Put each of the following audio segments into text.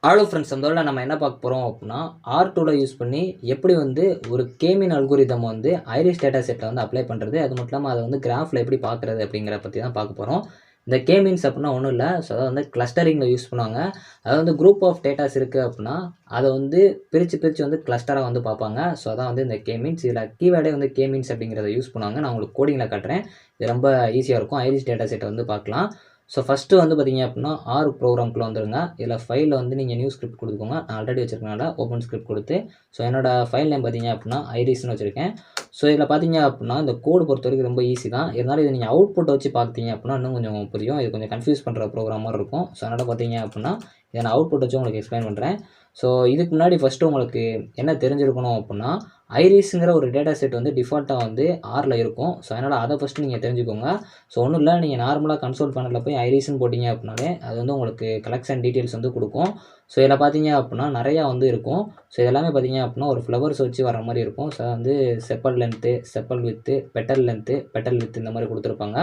Hello friends, அந்த நம்ம என்ன பார்க்க போகிறோம் அப்படின்னா, R2ல யூஸ் பண்ணி எப்படி வந்து ஒரு கே-மீன் அல்கோரிதம் வந்து ஐரிஸ் டேட்டா செட்டில் வந்து அப்ளை பண்ணுறது, அது மட்டும் இல்லாமல் அதை வந்து கிராஃபில் எப்படி பார்க்குறது அப்படிங்கிறத பற்றி தான் பார்க்க போகிறோம். இந்த கே-மீன்ஸ் அப்படின்னா ஒன்றும் இல்லை. ஸோ அதாவது வந்து கிளஸ்டரிங்கில் யூஸ் பண்ணுவாங்க. அதாவது வந்து குரூப் ஆஃப் டேட்டாஸ் இருக்குது அப்படின்னா அதை வந்து பிரித்து பிரித்து வந்து கிளஸ்டராக வந்து பார்ப்பாங்க. ஸோ அதான் வந்து இந்த கே-மீன்ஸ். இதில் கீவேர்டே வந்து கே-மீன்ஸ் அப்படிங்கிறத யூஸ் பண்ணுவாங்க. நான் உங்களுக்கு கோடிங்கில் காட்டுறேன். இது ரொம்ப ஈஸியாக இருக்கும். ஐரிஸ் டேட்டா செட்டை வந்து பார்க்கலாம். ஸோ ஃபஸ்ட்டு வந்து பார்த்தீங்க அப்படின்னா ஆர் ப்ரோக்ராம்குள்ளே வந்துருங்க. இதில் ஃபைலில் வந்து நீங்கள் நியூ ஸ்கிரிப்ட் கொடுத்துக்கோங்க. நான் ஆல்ரெடி வச்சிருக்கனால ஓப்பன் ஸ்கிரிப்ட் கொடுத்து, ஸோ என்னோட ஃபைல் நேம் பார்த்தீங்க அப்படின்னா ஐரிஸ்னு வச்சுருக்கேன். ஸோ இதில் பார்த்தீங்க அப்படின்னா இந்த கோடு பொறுத்த வரைக்கும் ரொம்ப ஈஸி தான். இருந்தாலும் இதை நீங்கள் அவுட்புட்டை வச்சு பார்த்தீங்க அப்படின்னா இன்னும் கொஞ்சம் புரியும். இது கொஞ்சம் கன்ஃபியூஸ் பண்ணுற ப்ரோக்ராம் மாதிரி இருக்கும். ஸோ அதனால் பார்த்தீங்க அப்படின்னா இதை நான் அவுட்புட் வச்சு உங்களுக்கு எக்ஸ்பிளைன் பண்ணுறேன். ஸோ இதுக்கு முன்னாடி ஃபஸ்ட்டு உங்களுக்கு என்ன தெரிஞ்சிருக்கணும் அப்படின்னா, ஐரிஸுங்கிற ஒரு டேட்டா செட் வந்து டிஃபால்ட்டாக வந்து ஆரில் இருக்கும். ஸோ அதனால் அதை ஃபஸ்ட்டு நீங்கள் தெரிஞ்சுக்கோங்க. ஸோ ஒன்றும் இல்லை, நீங்கள் நார்மலாக கன்சோல் பேனலில் போய் ஐரிஸ்ன்னு போட்டிங்க அப்படின்னாலே அது வந்து உங்களுக்கு கலெக்ஷன் டீட்டெயில்ஸ் வந்து கொடுக்கும். ஸோ இதில் பார்த்தீங்க அப்படின்னா நிறையா வந்து இருக்கும். ஸோ இதெல்லாமே பார்த்தீங்க அப்படின்னா ஒரு ஃப்ளவர்ஸ் வச்சு வர மாதிரி இருக்கும். ஸோ வந்து chappal length, chappal with, petal length, petal with இந்த மாதிரி கொடுத்துருப்பாங்க.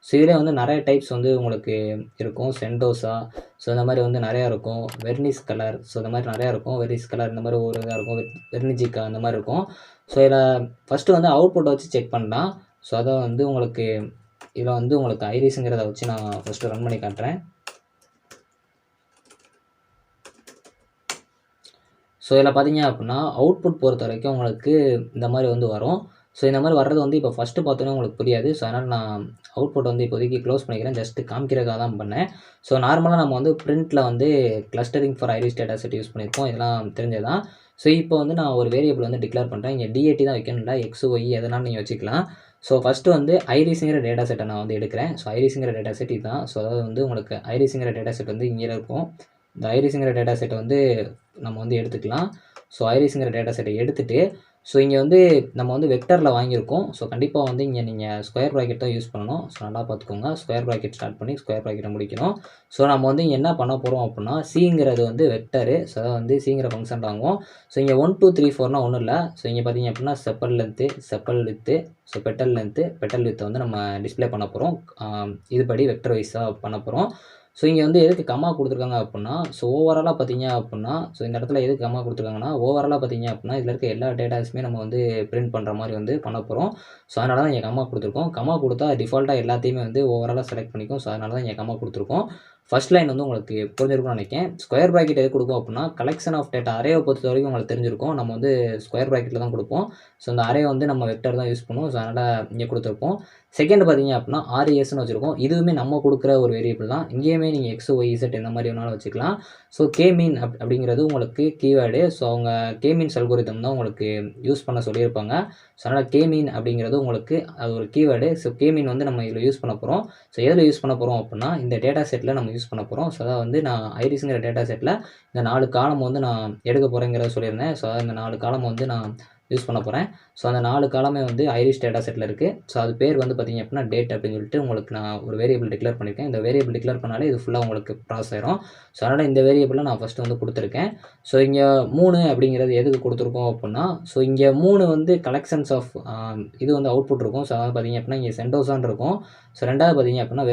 ஸோ இதிலே வந்து நிறைய டைப்ஸ் வந்து உங்களுக்கு இருக்கும். சென்டோசா, ஸோ இந்த மாதிரி வந்து நிறையா இருக்கும். வெர்னிஸ் கலர், ஸோ இந்த மாதிரி நிறையா இருக்கும். வெர்னிஸ் கலர் இந்த மாதிரி ஒரு இதாக இருக்கும். வெர்னிஜிக்கா இந்த மாதிரி இருக்கும். ஸோ இதில் ஃபஸ்ட்டு வந்து அவுட்புட்டை வச்சு செக் பண்ணலாம். ஸோ அதை வந்து உங்களுக்கு இதில் வந்து உங்களுக்கு ஐரிஸுங்கிறத வச்சு நான் ஃபஸ்ட்டு ரன் பண்ணி காட்டுறேன். ஸோ இதில் பார்த்தீங்க அப்படின்னா அவுட்புட் பொறுத்த வரைக்கும் உங்களுக்கு இந்த மாதிரி வந்து வரும். ஸோ இந்த மாதிரி வர்றது வந்து இப்போ ஃபஸ்ட்டு பார்த்தோன்னே உங்களுக்கு புரியாது. ஸோ அதனால் நான் அவுட்புட் வந்து இப்போதைக்கு க்ளோஸ் பண்ணிக்கிறேன். ஜஸ்ட்டு காமிக்கிறதுக்காக தான் பண்ணேன். ஸோ நார்மலாக நம்ம வந்து பிரிண்ட்டில் வந்து clustering for iris data set use பண்ணியிருப்போம். இதெல்லாம் தெரிஞ்சது தான். ஸோ இப்போ வந்து நான் ஒரு வேரியபிள் வந்து டிக்ளேர் பண்ணுறேன். இங்கே டிஏடி தான் வைக்கணும், இல்லை எக்ஸ், ஒய் எதனாலும் நீங்கள் வச்சுக்கலாம். ஸோ ஃபஸ்ட்டு வந்து ஐரிஸுங்கிற டேட்டா செட்டை நான் வந்து எடுக்கிறேன். ஸோ ஐரிஸுங்கிற டேட்டா செட் இதுதான். ஸோ அதாவது வந்து உங்களுக்கு ஐரிஸுங்கிற டேட்டா செட் வந்து இங்கே இருக்கும். இந்த ஐரிஸுங்கிற டேட்டா செட்டை வந்து நம்ம வந்து எடுத்துக்கலாம். ஸோ ஐரிஸுங்கிற டேட்டா செட்டை எடுத்துகிட்டு, ஸோ இங்கே வந்து நம்ம வந்து வெக்டரில் வாங்கியிருக்கோம். ஸோ கண்டிப்பாக வந்து இங்கே நீங்கள் ஸ்கொயர் ப்ராக்கெட் தான் யூஸ் பண்ணணும். ஸோ நல்லா பார்த்துக்கோங்க. ஸ்கொயர் ப்ராக்கெட் ஸ்டார்ட் பண்ணி ஸ்கொயர் ப்ராக்கெட்டை முடிக்கணும். ஸோ நம்ம வந்து இங்கே என்ன பண்ண போகிறோம் அப்படின்னா, சிங்கிறது வந்து வெக்டரு. ஸோ அதாவது வந்து சிங்கிற ஃபங்க்ஷன் வாங்குவோம். ஸோ இங்கே 1 2 3 4னா ஒன்றும் இல்லை. ஸோ இங்கே பார்த்தீங்க அப்படின்னா chappal length, chappal with, so petal length, petal வித்தை வந்து நம்ம டிஸ்பிளே பண்ண போகிறோம். இதுபடி வெக்டர் வைஸாக பண்ண போகிறோம். ஸோ இங்கே வந்து எதுக்கு கம்மா கொடுத்துருக்காங்க அப்படின்னா, ஸோ ஓவராலாக பார்த்தீங்க அப்படின்னா, ஸோ இந்த இடத்துல எதுக்கு கம்மா கொடுத்துருக்காங்கன்னா, ஓவராலாக பார்த்தீங்க அப்படின்னா இதில் இருக்க எல்லா டேட்டாஸுமே நம்ம வந்து பிரிண்ட் பண்ணுற மாதிரி வந்து பண்ண போகிறோம். ஸோ அதனால தான் இங்கே கம்மா கொடுத்துருக்கோம். கம்மா கொடுத்தா டிஃபால்ட்டாக எல்லாத்தையுமே வந்து ஓவராலாக செலக்ட் பண்ணிக்கும். ஸோ அதனால தான் இங்கே கம்மா கொடுத்துருக்கோம். ஃபர்ஸ்ட் லைன் வந்து உங்களுக்கு புரிஞ்சிருக்கும்னு நினைக்கிறேன். ஸ்கொயர் ப்ராக்கெட் எது கொடுக்கும் அப்படின்னா, கலெக்ஷன் ஆஃப் டேட்டா அரேவை பொறுத்த வரைக்கும் உங்களுக்கு தெரிஞ்சிருக்கும். நம்ம வந்து ஸ்கொயர் ப்ராக்கெட்டில் தான் கொடுப்போம். ஸோ இந்த அரே வந்து நம்ம வெக்டர் தான் யூஸ் பண்ணுவோம். ஸோ அதனால் இங்கே கொடுத்துருப்போம். செகண்ட் பார்த்தீங்க அப்படின்னா ஆர்இஎஸ்ன்னு வச்சுருக்கோம். இதுவுமே நம்ம கொடுக்குற ஒரு வேரியபிள் தான். இங்கேயுமே நீங்கள் எக்ஸ், ஒய், இசட் எந்த மாதிரி வேணாலும் வச்சுக்கலாம். ஸோ கே-மீன் அப்படிங்கிறது உங்களுக்கு கீவேர்டு. ஸோ அவங்க கே-மீன்ஸ் அல்கோரிதம் தான் உங்களுக்கு யூஸ் பண்ண சொல்லியிருப்பாங்க. ஸோ அதனால் கே-மீன் அப்படிங்கிறது உங்களுக்கு அது ஒரு கீவேர்டு. ஸோ கே-மீன் வந்து நம்ம இதில் யூஸ் பண்ண போகிறோம். ஸோ எதில் யூஸ் பண்ண போகிறோம் அப்படின்னா, இந்த டேட்டா செட்டில் நம்ம யூஸ் பண்ண போகிறோம். ஸோ அதாவது வந்து நான் ஐரிஸுங்கிற டேட்டா செட்டில் இந்த 4 காலம் வந்து நான் எடுக்க போகிறேங்கிறத சொல்லியிருந்தேன். ஸோ இந்த 4 காலம் வந்து நான் யூஸ் பண்ண போகிறேன். ஸோ அந்த 4 காலமே வந்து ஐரிஸ் டேட்டா செட்டில் இருக்குது. ஸோ அது பேர் வந்து பார்த்தீங்க அப்படின்னா டேட் அப்படின்னு சொல்லிட்டு உங்களுக்கு நான் ஒரு வேரியபிள் டிக்ளேர் பண்ணியிருக்கேன். இந்த வேரியபிள் டிக்ளேர் பண்ணாலே இது ஃபுல்லாக உங்களுக்கு ப்ராசஸ் ஆயிரும். ஸோ அதனால் இந்த வேரியபிளை நான் ஃபஸ்ட்டு வந்து கொடுத்துருக்கேன். ஸோ இங்கே 3 அப்படிங்கிறது எதுக்கு கொடுத்துருக்கோம் அப்படின்னா, ஸோ இங்கே 3 வந்து கலெக்ஷன்ஸ் ஆஃப் இது வந்து அவுட்புட் இருக்கும். ஸோ அதாவது பார்த்தீங்க அப்படின்னா இங்கே சென்டோசான்னு இருக்கும். ஸோ 2வது பார்த்தீங்க அப்படின்னா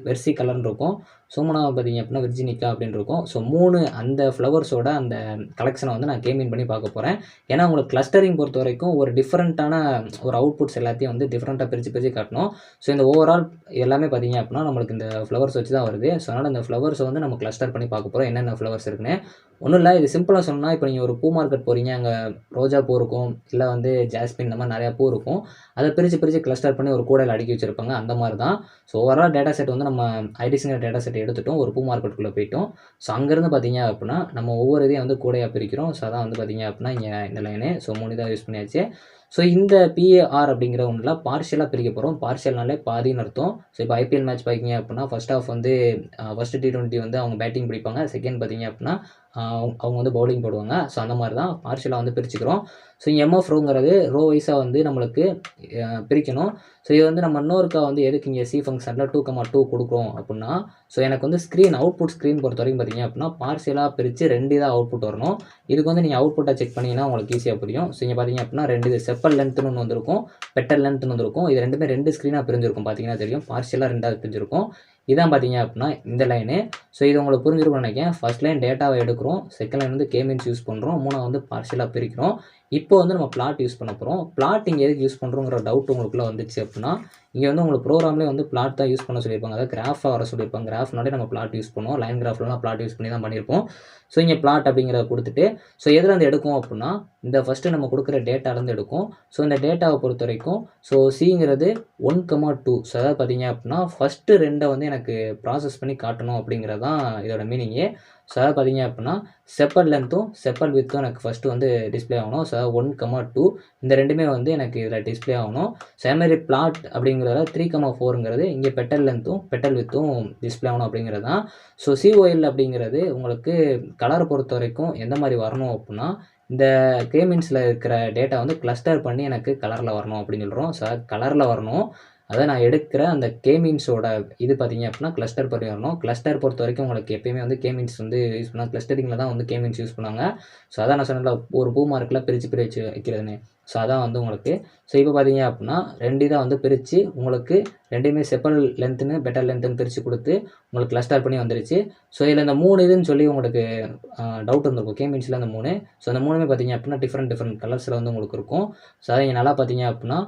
வெர்சி கலர்னு இருக்கும். ஸோ 3வது பார்த்தீங்க அப்படின்னா விர்ஜினிகா அப்படின்னு இருக்கும். ஸோ 3 அந்த ஃப்ளவர்ஸோட அந்த கலெக்ஷனை வந்து நான் கே-மீன் பண்ணி பார்க்க போகிறேன். ஏன்னா உங்களுக்கு கிளஸ்டரிங் பொறுத்த வரைக்கும் ஒரு டிஃப்ரெண்ட்டான ஒரு அவுட்புட்ஸ் எல்லாத்தையும் வந்து டிஃப்ரெண்ட்டாக பிரித்து காட்டணும். ஸோ இந்த ஓவரால் எல்லாமே பார்த்தீங்க அப்படின்னா நம்மளுக்கு இந்த ஃப்ளவர்ஸ் வச்சு தான் வருது. ஸோ அதனால் இந்த ஃப்ளவர்ஸை வந்து நம்ம கிளஸ்டர் பண்ணி பார்க்க போகிறோம். என்னென்ன ஃப்ளவர்ஸ் இருக்குன்னு. ஒன்றும் இல்லை, இது சிம்பிளாக சொன்னா, இப்போ நீங்கள் ஒரு பூ மார்க்கெட் போகிறீங்க, அங்கே ரோஜா பூ இருக்கும், இல்லை வந்து ஜாஸ்மின் இந்த மாதிரி நிறையா பூ இருக்கும். அதை பிரித்து கிளஸ்டர் பண்ணி ஒரு கூடையில் அடுக்கி வச்சுருப்பாங்க. அந்த மாதிரி தான். ஸோ ஓவரால் டேட்டா செட் வந்து நம்ம ஐரிஸுங்கிற டேட்டா செட் எடுத்துட்டோம். ஒரு பூ மார்க்கெட்டுக்குள்ளே போயிட்டோம். ஸோ அங்கேருந்து பார்த்தீங்க அப்படின்னா நம்ம ஒவ்வொரு இதையும் வந்து கூடையாக பிரிக்கிறோம். ஸோ அதான் வந்து பார்த்தீங்க அப்படின்னா இங்கே இந்த லைனு. ஸோ 3 தான் யூஸ் பண்ணியாச்சு. ஸோ இந்த பிஏஆர் அப்படிங்கிற ஒன்றில் பார்ஷியலாக பிரிக்க போகிறோம். பார்ஷியல்னாலே பாதின்னு அர்த்தம். ஸோ இப்போ ஐபிஎல் மேட்ச் பார்த்தீங்க அப்படின்னா ஃபர்ஸ்ட் ஆஃப் வந்து ஃபஸ்ட்டு T20 வந்து அவங்க பேட்டிங் பிடிப்பாங்க. செகண்ட் பார்த்தீங்க அப்படின்னா அவங்க வந்து பவுலிங் போடுவாங்க. ஸோ அந்த மாதிரி தான் பார்ஷியலாக வந்து பிரிச்சுக்கிறோம். ஸோ இங்கே எம்எஃப் ரோங்கிறது ரோ வைஸாக வந்து நம்மளுக்கு பிரிக்கணும். ஸோ இது வந்து நம்ம இன்னொருக்கா வந்து எதுக்கு இங்கே சி ஃபங்க்ஷனில் 2,2 கொடுக்குறோம் அப்படின்னா, ஸோ எனக்கு வந்து அவுட்புட் ஸ்க்ரீன் பொறுத்த வரைக்கும் பார்த்தீங்க அப்படின்னா பார்ஷியலாக பிரித்து 2 தான் அவுட்புட் வரணும். இதுக்கு வந்து நீங்கள் அவுட்புட்டை செக் பண்ணிங்கன்னா உங்களுக்கு ஈஸியாக புரியும். ஸோ இங்கே பார்த்தீங்க அப்படின்னா 2 செப்பல் லென்த்துன்னு ஒன்று வந்திருக்கும், பெட்டல் லென்த்துன்னு வந்திருக்கும். இது ரெண்டுமே 2 ஸ்க்ரீனாக பிரிஞ்சிருக்கும். பார்த்தீங்கன்னா தெரியும், பார்ஷியலாக 2ஆக பிரிஞ்சிருக்கும். இதான் பார்த்தீங்க அப்படின்னா இந்த லைனு. ஸோ இது உங்களுக்கு புரிஞ்சிருக்கும்னு நினைக்கிறேன். ஃபர்ஸ்ட் லைன் டேட்டாவை எடுக்கிறோம். செகண்ட் லைன் வந்து கே மீன்ஸ் யூஸ் பண்ணுறோம். 3 வந்து பார்ஷியலா பிரிக்கிறோம். இப்போ வந்து நம்ம பிளாட் யூஸ் பண்ண போகிறோம். பிளாட் இங்கே எதுக்கு யூஸ் பண்ணுறோங்கிற டவுட் உங்களுக்குள்ள வந்துச்சு அப்படின்னா, இங்கே வந்து உங்களுக்கு ப்ரோக்ராம்லேயே வந்து பிளாட் தான் யூஸ் பண்ண சொல்லியிருப்பாங்க. அதாவது கிராஃபாக வர சொல்லியிருப்பாங்க. கிராஃப்னாலே நம்ம பிளாட் யூஸ் பண்ணுவோம். லைன் கிராஃப்லாம் பிளாட் யூஸ் பண்ணி தான் பண்ணியிருப்போம். ஸோ இங்கே பிளாட் அப்படிங்கிறத கொடுத்துட்டு, ஸோ எதுலேருந்து எடுக்கும் அப்படின்னா, இந்த ஃபஸ்ட்டு நம்ம கொடுக்குற டேட்டாலேருந்து எடுக்கும். ஸோ இந்த டேட்டாவை பொறுத்த வரைக்கும் ஸோ சிங்கிறது 1,2. ஸோ அதாவது பார்த்தீங்க அப்படின்னா ஃபஸ்ட்டு 2 வந்து எனக்கு ப்ராசஸ் பண்ணி காட்டணும் அப்படிங்கிறது தான் இதோட மீனிங்கே. ஸோ அதாவது பார்த்தீங்க அப்படின்னா செப்பல் லென்த்தும் செப்பல் வித்தும் எனக்கு ஃபஸ்ட்டு வந்து டிஸ்ப்ளே ஆகணும். ஸோ 1,2 இந்த 2மே வந்து எனக்கு இதில் டிஸ்ப்ளே ஆகணும். ஸோ அதேமாதிரி பிளாட் அப்படிங்கிறத 3,4ங்கிறது இங்கே பெட்டல் லென்த்தும் பெட்டல் வித்தும் டிஸ்ப்ளே ஆகணும் அப்படிங்கிறது தான். ஸோ சிஓஎல் அப்படிங்கிறது உங்களுக்கு கலரை பொறுத்த வரைக்கும் எந்த மாதிரி வரணும் அப்படின்னா, இந்த கே மீன்ஸில் இருக்கிற டேட்டா வந்து கிளஸ்டர் பண்ணி எனக்கு கலரில் வரணும் அப்படின்னு சொல்கிறோம். ஸோ கலரில் வரணும். அதான் நான் எடுக்கிற அந்த கே மீன்ஸோட இது பார்த்தீங்க அப்படின்னா கிளஸ்டர் பண்ணி வரணும். கிளஸ்டர் பொறுத்த வரைக்கும் உங்களுக்கு எப்பயுமே வந்து கே மீன்ஸ் வந்து யூஸ் பண்ணாங்க. கிளஸ்டரிங்கில் தான் வந்து கே மீன்ஸ் யூஸ் பண்ணாங்க. ஸோ அதான் நான் சொன்னேன்ல ஒரு பூ மார்க்கில் பிரித்து வைக்கிறதுன்னு. ஸோ அதான் வந்து உங்களுக்கு ஸோ இப்போ பார்த்தீங்க அப்படின்னா 2 இதாக வந்து பிரித்து உங்களுக்கு 2மே செப்பல் லென்த்துன்னு பெட்டல் லென்த்துன்னு பிரித்து கொடுத்து உங்களுக்கு கிளஸ்டர் பண்ணி வந்துருச்சு. ஸோ இதில் இந்த 3 இதுன்னு சொல்லி உங்களுக்கு டவுட் இருந்திருக்கும். கே மீன்ஸில் அந்த 3. ஸோ அந்த 3மே பார்த்தீங்க அப்படின்னா டிஃப்ரெண்ட் கலர்ஸில் வந்து உங்களுக்கு இருக்கும். ஸோ அதை இங்கே நல்லா பார்த்தீங்க அப்படின்னா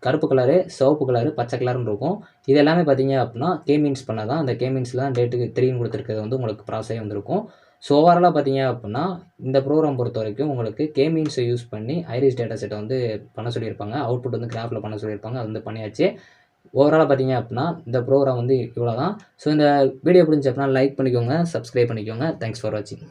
கருப்பு கலரு, சிவப்பு கலரு, பச்சை கலர்னு இருக்கும். இது எல்லாமே பார்த்தீங்க அப்படின்னா கே மீன்ஸ் பண்ண தான். அந்த கே மீன்ஸில் தான் டேட்டுக்கு 3ன்னு கொடுத்துருக்கிறது வந்து உங்களுக்கு ப்ராசஸ் ஆகி வந்திருக்கும். ஸோ ஓவராலாக பார்த்தீங்க அப்படின்னா இந்த ப்ரோக்ராம் பொறுத்த வரைக்கும் உங்களுக்கு கே மீன்ஸை யூஸ் பண்ணி ஐரிஸ் டேட்டா செட்டை வந்து பண்ண சொல்லியிருப்பாங்க. அவுட்புட் வந்து கிராஃபில் பண்ண சொல்லியிருப்பாங்க. அது வந்து பண்ணியாச்சு. ஓவராலாக பார்த்தீங்க அப்படின்னா இந்த ப்ரோக்ராம் வந்து இவ்வளோ தான். ஸோ இந்த வீடியோ பிடிச்சிச்சு அப்படின்னா லைக் பண்ணிக்கோங்க, சப்ஸ்கிரைப் பண்ணிக்கோங்க. தேங்க்ஸ் ஃபார் வாட்சிங்.